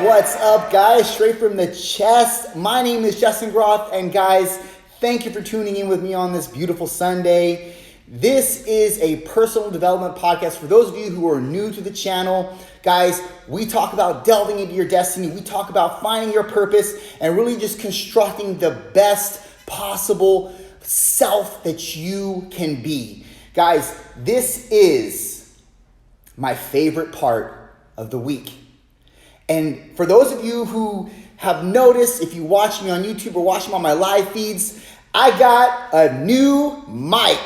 What's up, guys? Straight from the chest. My name is Justin Groth, and guys, thank you for tuning in with me on this beautiful Sunday. This is a personal development podcast. For those of you who are new to the channel, guys, we talk about delving into your destiny. We talk about finding your purpose and really just constructing the best possible self that you can be. Guys, this is my favorite part of the week. And for those of you who have noticed, if you watch me on YouTube or watch me on my live feeds, I got a new mic.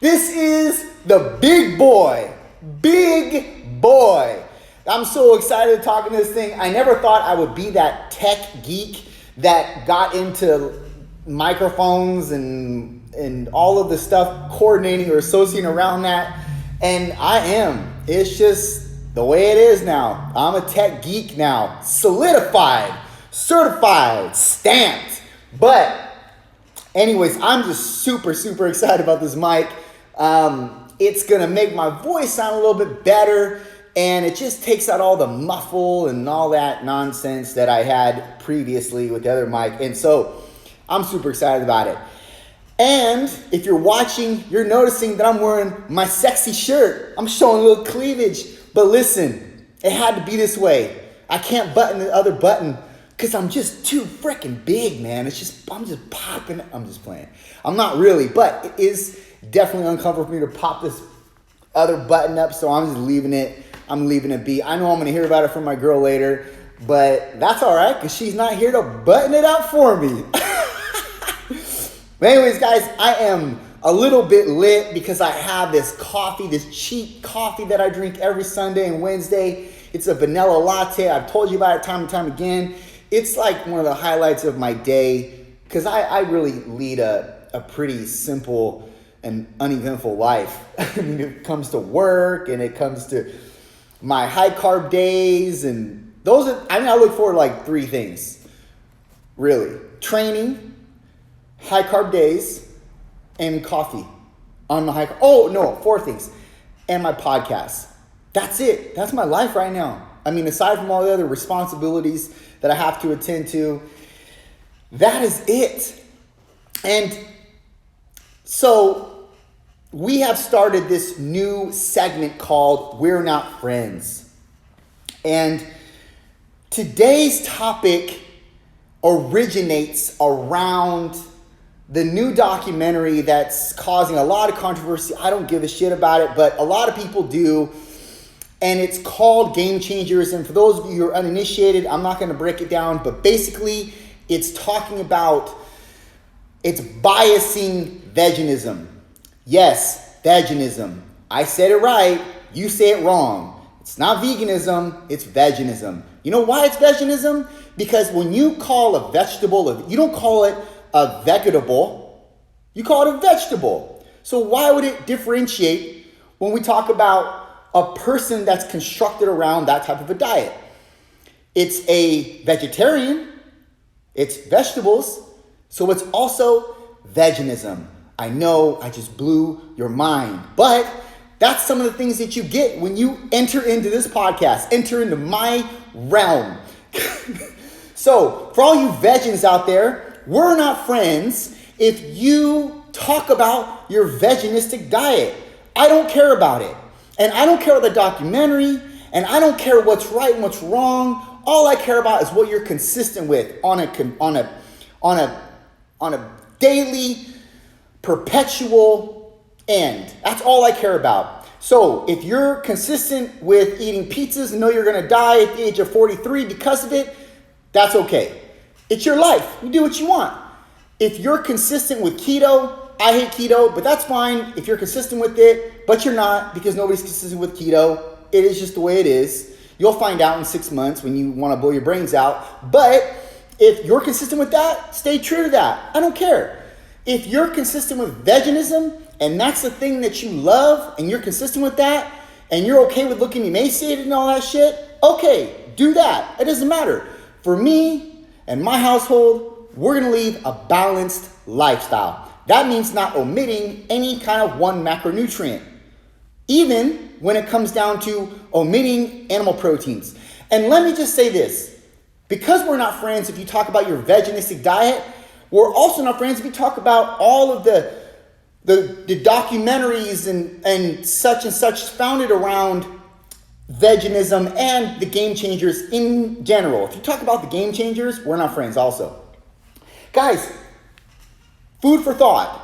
This is the big boy. I'm so excited to talk in this thing. I never thought I would be that tech geek that got into microphones and all of the stuff coordinating or associating around that. And I am. It's just the way it is now. I'm a tech geek now. Solidified, certified, stamped. But anyways, I'm just super excited about this mic. It's going to make my voice sound a little bit better. And it just takes out all the muffle and all that nonsense that I had previously with the other mic. And so I'm super excited about it. And if you're watching, you're noticing that I'm wearing my sexy shirt. I'm showing a little cleavage. But listen, it had to be this way. I can't button the other button because I'm just too freaking big, man. I'm just popping. I'm just playing. I'm not really, but it is definitely uncomfortable for me to pop this other button up. So I'm just leaving it. I'm leaving it be. I know I'm going to hear about it from my girl later, but that's all right because she's not here to button it up for me. But anyways, guys, I am a little bit lit because I have this coffee, this cheap coffee that I drink every Sunday and Wednesday. It's a vanilla latte. I've told you about it time and time again. It's like one of the highlights of my day because I really lead a pretty simple and uneventful life. I mean, it comes to work and it comes to my high carb days and I look forward to like three things, really. Training, high carb days, and coffee on my four things. And my podcast. That's it. That's my life right now. I mean, aside from all the other responsibilities that I have to attend to, that is it. And so we have started this new segment called We're Not Friends. And today's topic originates around the new documentary that's causing a lot of controversy. I don't give a shit about it, but a lot of people do. And it's called Game Changers. And for those of you who are uninitiated, I'm not going to break it down, but basically it's talking about, it's biasing veganism. Yes, veganism. I said it right. You say it wrong. It's not veganism. It's veganism. You know why it's veganism? Because when you call a vegetable, you don't call it a vegetable, you call it a vegetable. So why would it differentiate when we talk about a person that's constructed around that type of a diet? It's a vegetarian, it's vegetables, so it's also veganism. I know I just blew your mind, but that's some of the things that you get when you enter into this podcast, enter into my realm. So for all you vegans out there, we're not friends if you talk about your veganistic diet. I don't care about it. And I don't care about the documentary. And I don't care what's right and what's wrong. All I care about is what you're consistent with on a daily, perpetual end. That's all I care about. So if you're consistent with eating pizzas and know you're going to die at the age of 43 because of it, that's okay. It's your life. You do what you want. If you're consistent with keto, I hate keto, but that's fine if you're consistent with it, but you're not because nobody's consistent with keto. It is just the way it is. You'll find out in 6 months when you want to blow your brains out. But if you're consistent with that, stay true to that. I don't care. If you're consistent with veganism and that's the thing that you love and you're consistent with that and you're okay with looking emaciated and all that shit, okay, do that. It doesn't matter. For me, and my household, we're going to lead a balanced lifestyle. That means not omitting any kind of one macronutrient, even when it comes down to omitting animal proteins. And let me just say this. Because we're not friends if you talk about your veganistic diet, we're also not friends if you talk about all of the documentaries and such founded around veganism and the game changers in general. If you talk about the game changers, we're not friends also. Guys, food for thought.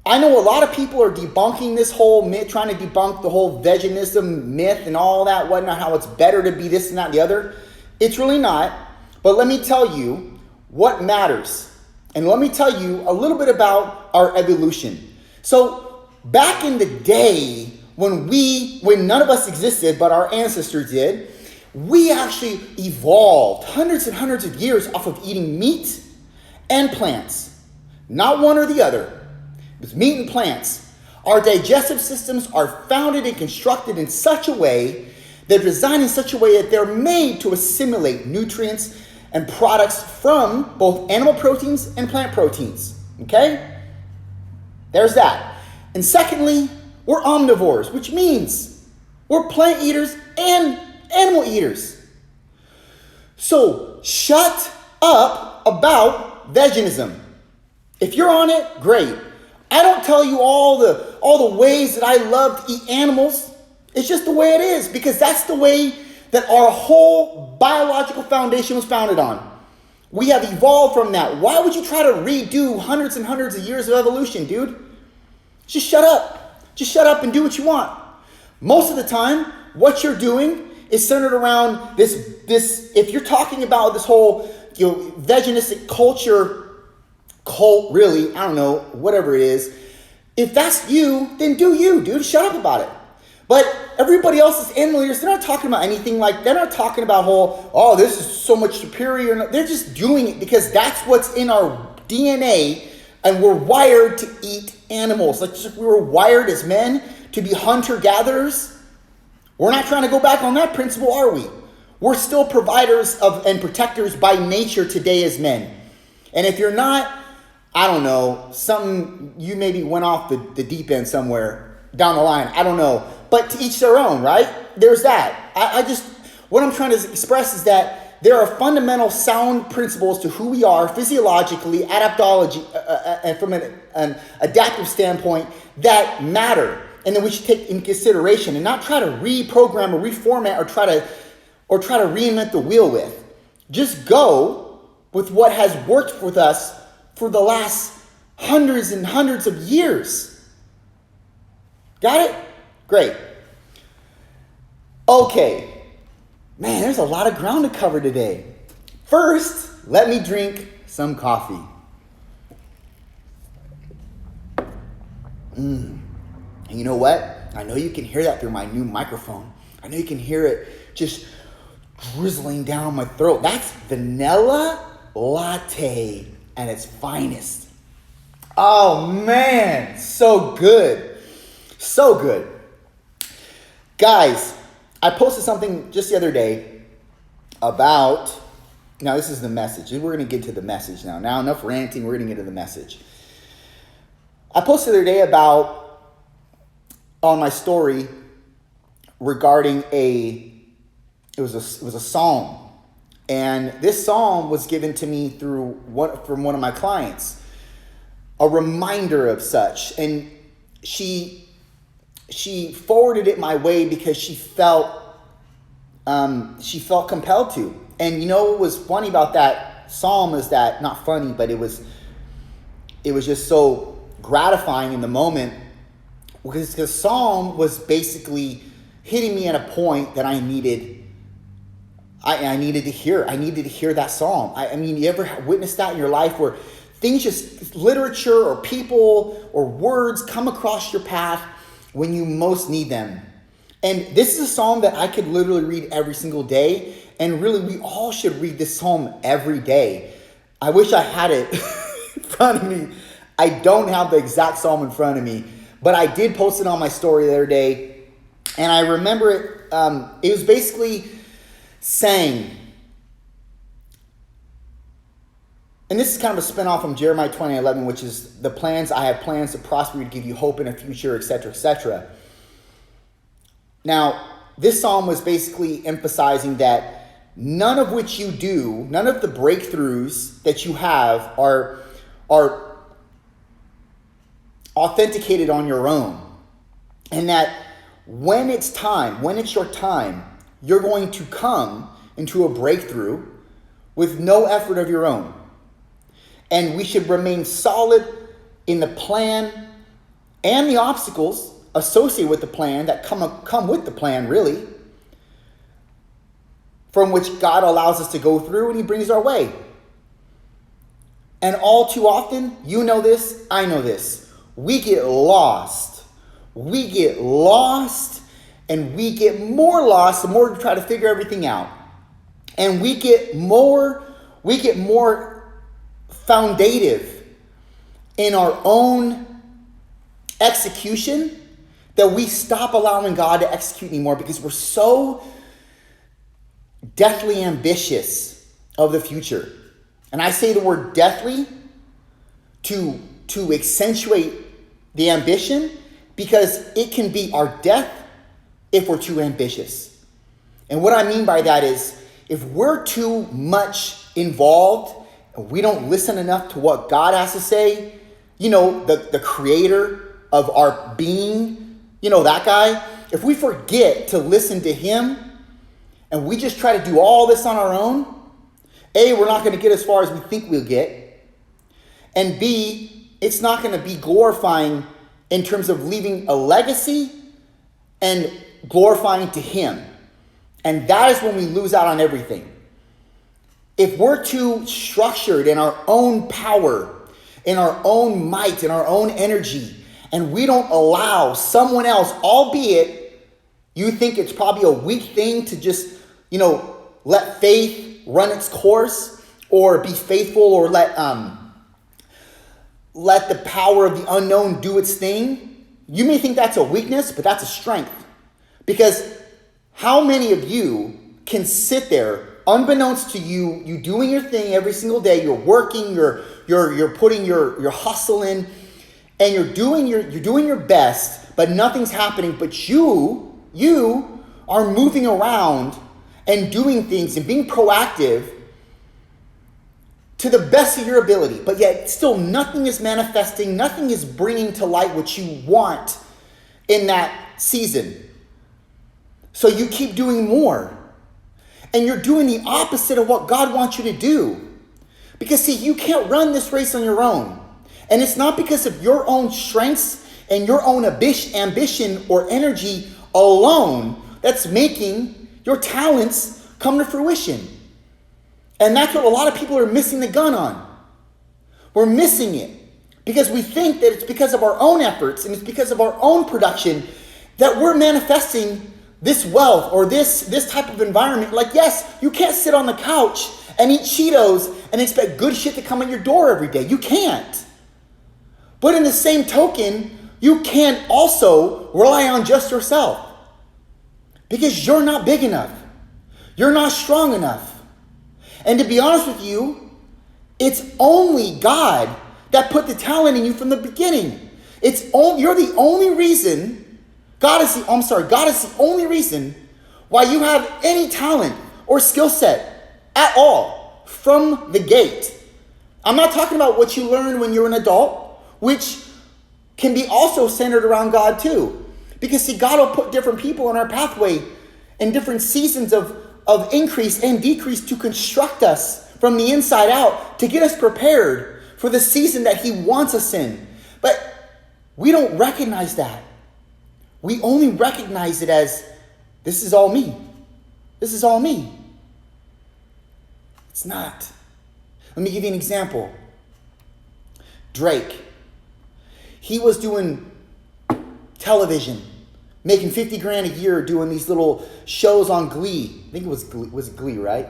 I know a lot of people are debunking this whole myth, trying to debunk the whole veganism myth and all that whatnot, how it's better to be this and that and the other. It's really not. But let me tell you what matters. And let me tell you a little bit about our evolution. So back in the day when none of us existed, but our ancestors did, we actually evolved hundreds and hundreds of years off of eating meat and plants. Not one or the other. It was meat and plants. Our digestive systems are founded and constructed in such a way, they're designed in such a way that they're made to assimilate nutrients and products from both animal proteins and plant proteins. Okay? There's that. And secondly, we're omnivores, which means we're plant eaters and animal eaters. So shut up about veganism. If you're on it, great. I don't tell you all the ways that I love to eat animals. It's just the way it is, because that's the way that our whole biological foundation was founded on. We have evolved from that. Why would you try to redo hundreds and hundreds of years of evolution, dude? Just shut up. Just shut up and do what you want. Most of the time, what you're doing is centered around this if you're talking about this whole veganistic cult, really, I don't know, whatever it is. If that's you, then do you, dude. Shut up about it. But everybody else is animal eaters. They're not talking about anything they're not talking about this is so much superior. They're just doing it because that's what's in our DNA, and we're wired to eat animals. Like just we were wired as men to be hunter-gatherers. We're not trying to go back on that principle, are we? We're still providers of and protectors by nature today as men. And if you're not, I don't know, you maybe went off the deep end somewhere down the line. I don't know. But to each their own, right? There's that. What I'm trying to express is that there are fundamental sound principles to who we are physiologically, adaptology, and from an adaptive standpoint that matter. And then we should take in consideration and not try to reprogram or reformat or try to reinvent the wheel with. Just go with what has worked with us for the last hundreds and hundreds of years. Got it? Great. Okay. Man, there's a lot of ground to cover today. First, let me drink some coffee. And you know what? I know you can hear that through my new microphone. I know you can hear it just drizzling down my throat. That's vanilla latte at its finest. Oh man, so good. So good. Guys, I posted something just the other day about, now this is the message. We're going to get to the message now. Now enough ranting, we're going to get to the message. I posted the other day on my story regarding it was a psalm. And this psalm was given to me from one of my clients, a reminder of such. And she forwarded it my way because she felt compelled to. And you know what was funny about that psalm is that, not funny, but it was just so gratifying in the moment, because the psalm was basically hitting me at a point that I needed to hear. I needed to hear that psalm. I mean, you ever witnessed that in your life where things just, literature or people or words come across your path when you most need them? And this is a psalm that I could literally read every single day. And really, we all should read this psalm every day. I wish I had it in front of me. I don't have the exact psalm in front of me, but I did post it on my story the other day. And I remember it. It was basically saying, and this is kind of a spinoff from Jeremiah 20:11, which is I have plans to prosper you, to give you hope in a future, etc., etc. Now, this psalm was basically emphasizing that none of which you do, none of the breakthroughs that you have are authenticated on your own. And that when it's time, when it's your time, you're going to come into a breakthrough with no effort of your own. And we should remain solid in the plan and the obstacles associated with the plan that come with the plan, really, from which God allows us to go through and he brings our way. And all too often, you know this, I know this, we get lost. We get lost, and we get more lost the more we try to figure everything out. And we get more foundative in our own execution that we stop allowing God to execute anymore because we're so deathly ambitious of the future. And I say the word deathly to accentuate the ambition, because it can be our death if we're too ambitious. And what I mean by that is, if we're too much involved and we don't listen enough to what God has to say, the creator of our being, that guy, if we forget to listen to him and we just try to do all this on our own, A, we're not going to get as far as we think we'll get. And B, it's not going to be glorifying in terms of leaving a legacy and glorifying to him. And that is when we lose out on everything. If we're too structured in our own power, in our own might, in our own energy, and we don't allow someone else, albeit you think it's probably a weak thing to just, let faith run its course, or be faithful, or let the power of the unknown do its thing. You may think that's a weakness, but that's a strength. Because how many of you can sit there, unbeknownst to you, you doing your thing every single day, you're working, you're putting your hustle in, and you're doing your best, but nothing's happening, but you are moving around and doing things and being proactive to the best of your ability, but yet still nothing is manifesting, nothing is bringing to light what you want in that season. So you keep doing more, and you're doing the opposite of what God wants you to do. Because see, you can't run this race on your own. And it's not because of your own strengths and your own ambition or energy alone that's making your talents come to fruition. And that's what a lot of people are missing the gun on. We're missing it because we think that it's because of our own efforts and it's because of our own production that we're manifesting this wealth or this type of environment. Like, yes, you can't sit on the couch and eat Cheetos and expect good shit to come in your door every day. You can't. But in the same token, you can't also rely on just yourself, because you're not big enough. You're not strong enough. And to be honest with you, it's only God that put the talent in you from the beginning. You're the only reason. God is the only reason why you have any talent or skill set at all from the gate. I'm not talking about what you learned when you're an adult, which can be also centered around God too. Because see, God will put different people in our pathway in different seasons of increase and decrease to construct us from the inside out, to get us prepared for the season that he wants us in. But we don't recognize that. We only recognize it as, this is all me. This is all me. It's not. Let me give you an example. Drake. He was doing television, making $50,000 a year doing these little shows on Glee. I think it was Glee, right?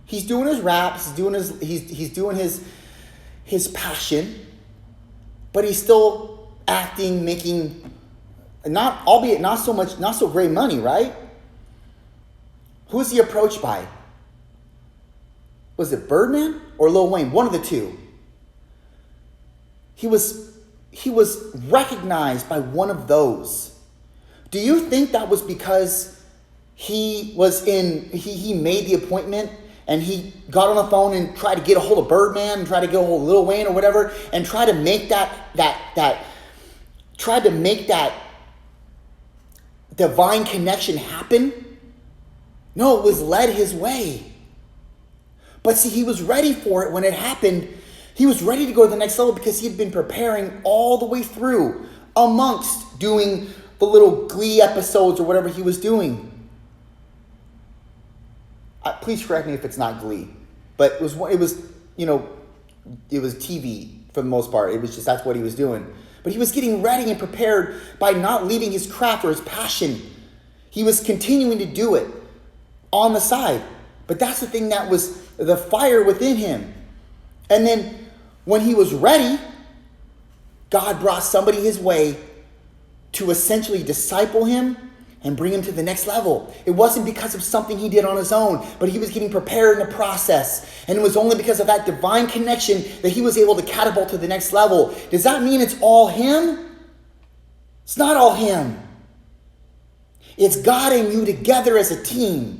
He's doing his raps, he's doing his passion, but he's still acting, making not so great money, right? Who's he approached by? Was it Birdman or Lil Wayne? One of the two. He was recognized by one of those. Do you think that was because he made the appointment, and he got on the phone and tried to get a hold of Birdman and tried to get a hold of Lil Wayne or whatever, and tried to make that divine connection happen. No, it was led his way. But see, he was ready for it when it happened. He was ready to go to the next level because he had been preparing all the way through, amongst doing the little Glee episodes or whatever he was doing. Please correct me if it's not Glee, but it was TV for the most part. It was just, that's what he was doing. But he was getting ready and prepared by not leaving his craft or his passion. He was continuing to do it on the side. But that's the thing that was the fire within him. And then when he was ready, God brought somebody his way to essentially disciple him and bring him to the next level. It wasn't because of something he did on his own, but he was getting prepared in the process. And it was only because of that divine connection that he was able to catapult to the next level. Does that mean it's all him? It's not all him. It's God and you together as a team.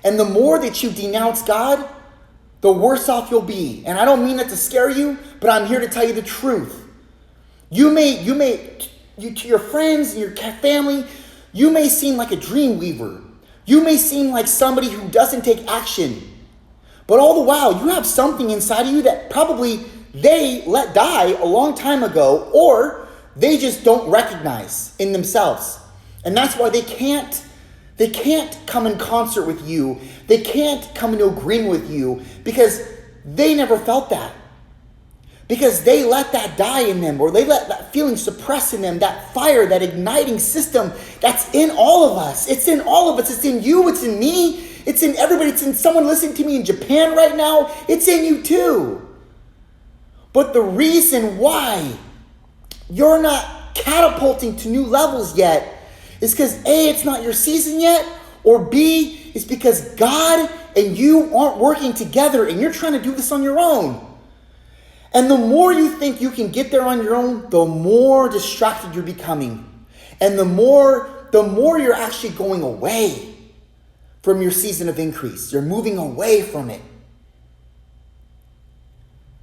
And the more that you denounce God, the worse off you'll be. And I don't mean that to scare you, but I'm here to tell you the truth. You to your friends and your family, you may seem like a dream weaver. You may seem like somebody who doesn't take action. But all the while, you have something inside of you that probably they let die a long time ago, or they just don't recognize in themselves. And that's why they can't come in concert with you. They can't come into agreement with you because they never felt that. Because they let that die in them, or they let that feeling suppress in them, that fire, that igniting system that's in all of us. It's in all of us. It's in you. It's in me. It's in everybody. It's in someone listening to me in Japan right now. It's in you too. But the reason why you're not catapulting to new levels yet is because A, it's not your season yet, or B, it's because God and you aren't working together and you're trying to do this on your own. And the more you think you can get there on your own, the more distracted you're becoming. And the more you're actually going away from your season of increase. You're moving away from it.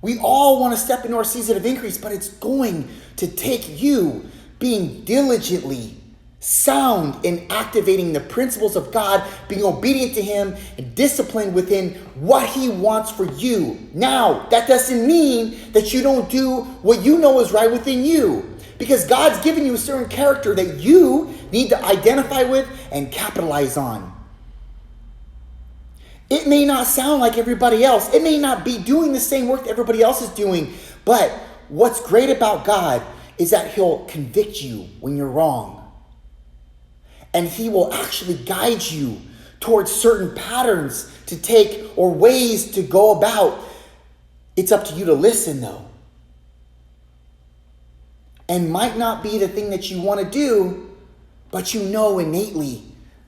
We all want to step into our season of increase, but it's going to take you being diligently sound in activating the principles of God, being obedient to him, and disciplined within what he wants for you. Now, that doesn't mean that you don't do what you know is right within you, because God's given you a certain character that you need to identify with and capitalize on. It may not sound like everybody else. It may not be doing the same work that everybody else is doing, but what's great about God is that he'll convict you when you're wrong. And he will actually guide you towards certain patterns to take or ways to go about. It's up to you to listen, though. And might not be the thing that you want to do, but you know innately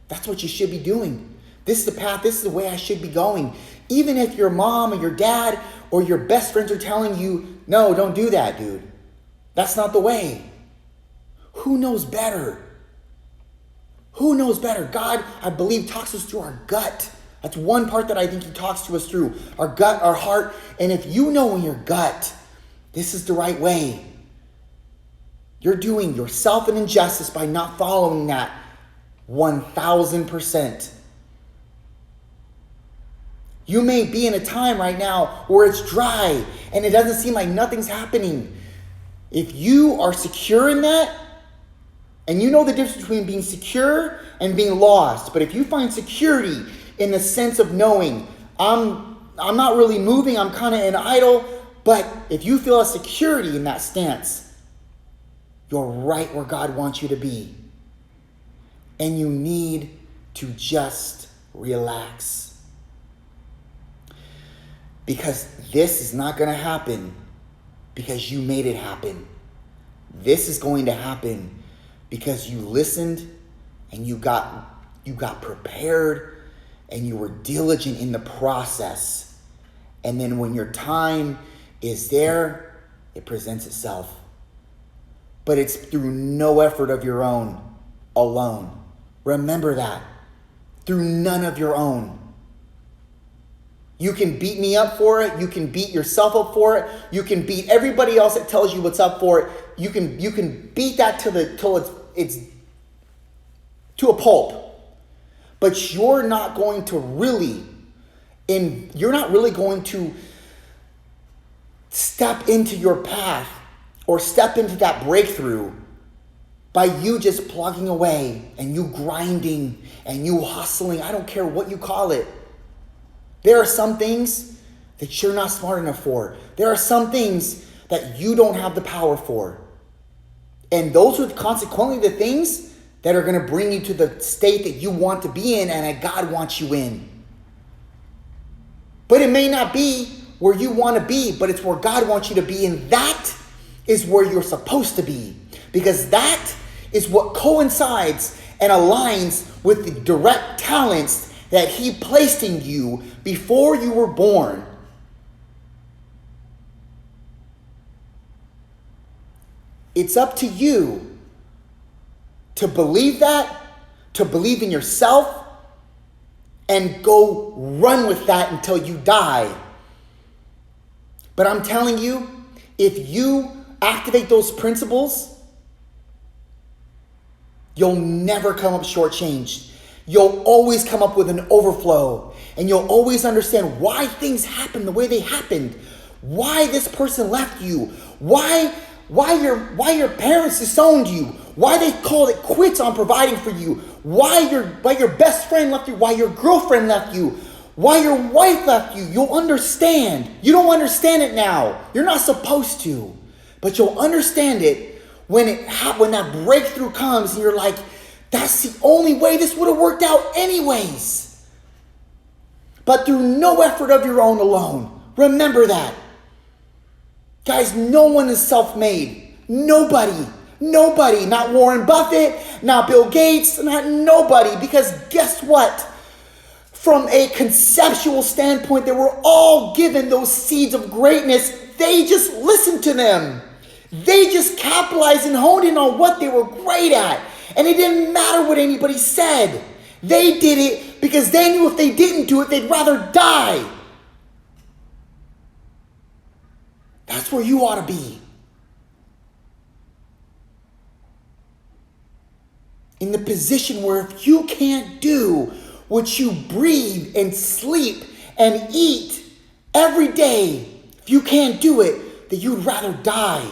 that's what you should be doing. This is the path. This is the way I should be going. Even if your mom or your dad or your best friends are telling you, no, don't do that, dude. That's not the way. Who knows better? Who knows better? God, I believe, talks to us through our gut. That's one part that I think he talks to us through. Our gut, our heart. And if you know in your gut, this is the right way, you're doing yourself an injustice by not following that 1,000%. You may be in a time right now where it's dry and it doesn't seem like nothing's happening. If you are secure in that, and you know the difference between being secure and being lost. But if you find security in the sense of knowing, I'm not really moving, I'm kind of in idle. But if you feel a security in that stance, you're right where God wants you to be. And you need to just relax. Because this is not going to happen because you made it happen. This is going to happen because you listened and you got prepared and you were diligent in the process. And then when your time is there, it presents itself. But it's through no effort of your own alone. Remember that. through none of your own. You can beat me up for it. You can beat yourself up for it. You can beat everybody else that tells you what's up for it. You can beat that till it's to a pulp. But you're not going to step into your path or step into that breakthrough by you just plugging away and you grinding and you hustling. I don't care what you call it. There are some things that you're not smart enough for. There are some things that you don't have the power for. And those are consequently the things that are going to bring you to the state that you want to be in and that God wants you in. But it may not be where you want to be, but it's where God wants you to be. And that is where you're supposed to be. Because that is what coincides and aligns with the direct talents that He placed in you before you were born. It's up to you to believe that, to believe in yourself, and go run with that until you die. But I'm telling you, if you activate those principles, you'll never come up shortchanged. You'll always come up with an overflow. And you'll always understand why things happen the way they happened. Why this person left you. Why your parents disowned you. Why they called it quits on providing for you. Why your best friend left you. Why your girlfriend left you. Why your wife left you. You'll understand. You don't understand it now. You're not supposed to. But you'll understand it when that breakthrough comes and you're like, that's the only way this would have worked out anyways. But through no effort of your own alone. Remember that. Guys, no one is self-made. Nobody. Not Warren Buffett, not Bill Gates, not nobody. Because guess what? From a conceptual standpoint, they were all given those seeds of greatness. They just listened to them. They just capitalized and honed in on what they were great at. And it didn't matter what anybody said. They did it because they knew if they didn't do it, they'd rather die. That's where you ought to be. In the position where if you can't do what you breathe and sleep and eat every day, if you can't do it, then you'd rather die.